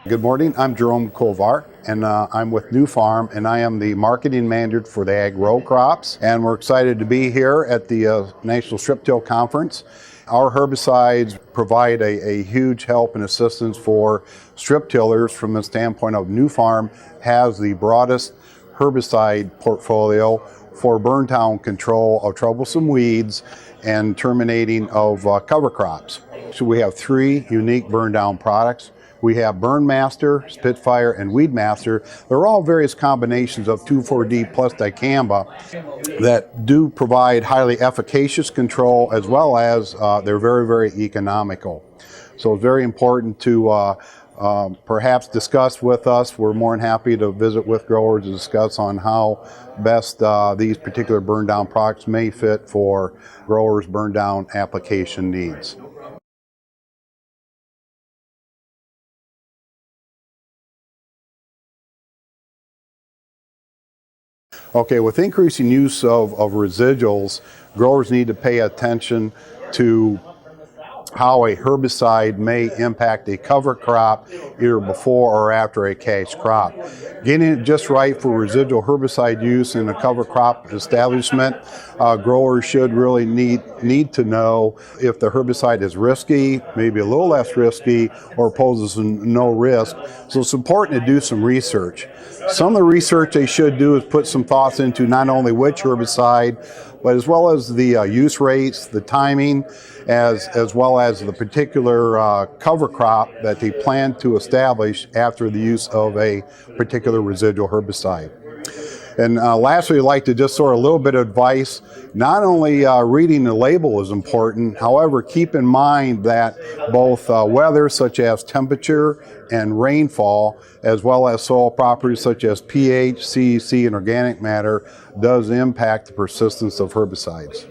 Good morning, I'm Jerome Kovar, and I'm with Nufarm, and I am the marketing manager for the ag row crops. And we're excited to be here at the National Strip-Tillage Conference. Our herbicides provide a huge help and assistance for strip tillers from the standpoint of Nufarm has the broadest herbicide portfolio for burn down control of troublesome weeds and terminating of cover crops. So we have three unique burn down products. We have Burn Master, Spitfire, and Weed Master. They're all various combinations of 2,4-D plus dicamba that do provide highly efficacious control, as well as they're very, very economical. So it's very important to perhaps discuss with us. We're more than happy to visit with growers to discuss on how best these particular burn down products may fit for growers' burn down application needs. Okay, with increasing use of residuals, growers need to pay attention to how a herbicide may impact a cover crop either before or after a cash crop. Getting it just right for residual herbicide use in a cover crop establishment, growers should really need to know if the herbicide is risky, maybe a little less risky, or poses no risk. So it's important to do some research. Some of the research they should do is put some thoughts into not only which herbicide, but as well as the use rates, the timing, as well as the particular cover crop that they plan to establish after the use of a particular residual herbicide. And lastly, I'd like to just sort of a little bit of advice. Not only reading the label is important, however, keep in mind that both weather such as temperature and rainfall, as well as soil properties such as pH, CEC, and organic matter, does impact the persistence of herbicides.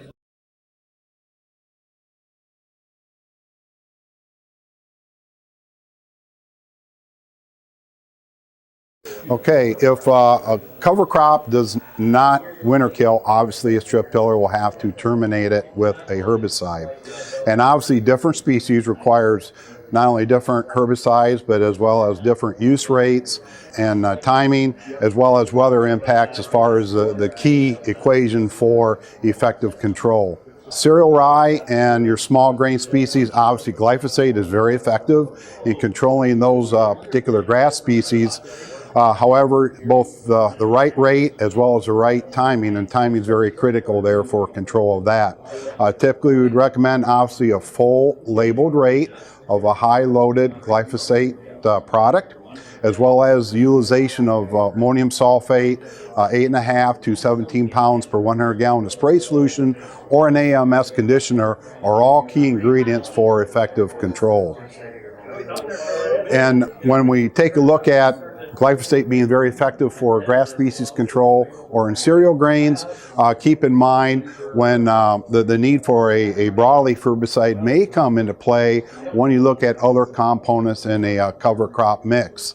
Okay, if a cover crop does not winter kill, obviously a strip tiller will have to terminate it with a herbicide. And obviously different species requires not only different herbicides, but as well as different use rates and timing, as well as weather impacts as far as the key equation for effective control. Cereal rye and your small grain species, obviously glyphosate is very effective in controlling those particular grass species. However, both the right rate as well as the right timing, and timing is very critical there for control of that. Typically, we would recommend obviously a full labeled rate of a high loaded glyphosate product, as well as the utilization of ammonium sulfate, 8.5 to 17 pounds per 100 gallon of spray solution, or an AMS conditioner are all key ingredients for effective control. And when we take a look at glyphosate being very effective for grass species control or in cereal grains, keep in mind when the need for a broadleaf herbicide may come into play when you look at other components in a cover crop mix.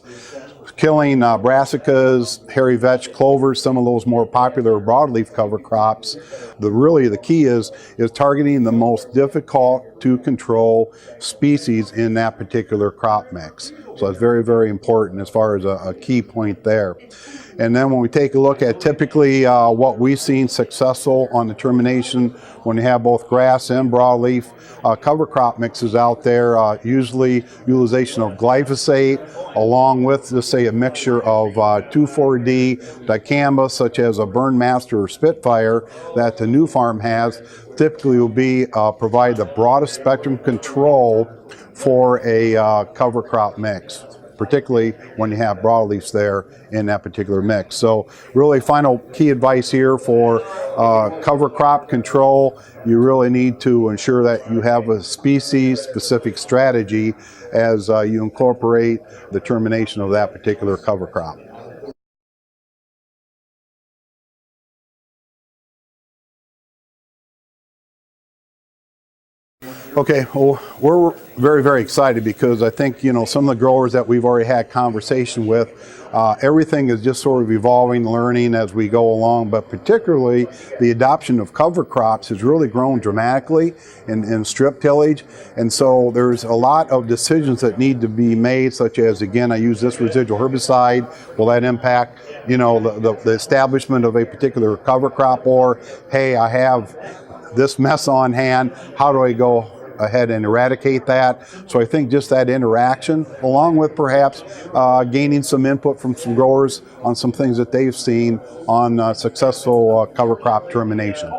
Killing brassicas, hairy vetch, clovers, some of those more popular broadleaf cover crops. The key is targeting the most difficult to control species in that particular crop mix. So it's very, very important as far as a key point there. And then when we take a look at typically what we've seen successful on the termination when you have both grass and broadleaf cover crop mixes out there, usually utilization of glyphosate along with, let's say, a mixture of 2,4-D dicamba such as a Burn Master or Spitfire that the Nufarm has, typically will be provide the broadest spectrum control for a cover crop mix, particularly when you have broadleafs there in that particular mix. So really final key advice here for cover crop control, you really need to ensure that you have a species specific strategy as you incorporate the termination of that particular cover crop. Okay, well, we're very, very excited because I think, you know, some of the growers that we've already had conversation with, everything is just sort of evolving, learning as we go along, but particularly the adoption of cover crops has really grown dramatically in strip tillage. And so there's a lot of decisions that need to be made, such as, again, I use this residual herbicide. Will that impact, you know, the establishment of a particular cover crop? Or, hey, I have this mess on hand, how do I go ahead and eradicate that? So I think just that interaction, along with perhaps gaining some input from some growers on some things that they've seen on successful cover crop termination.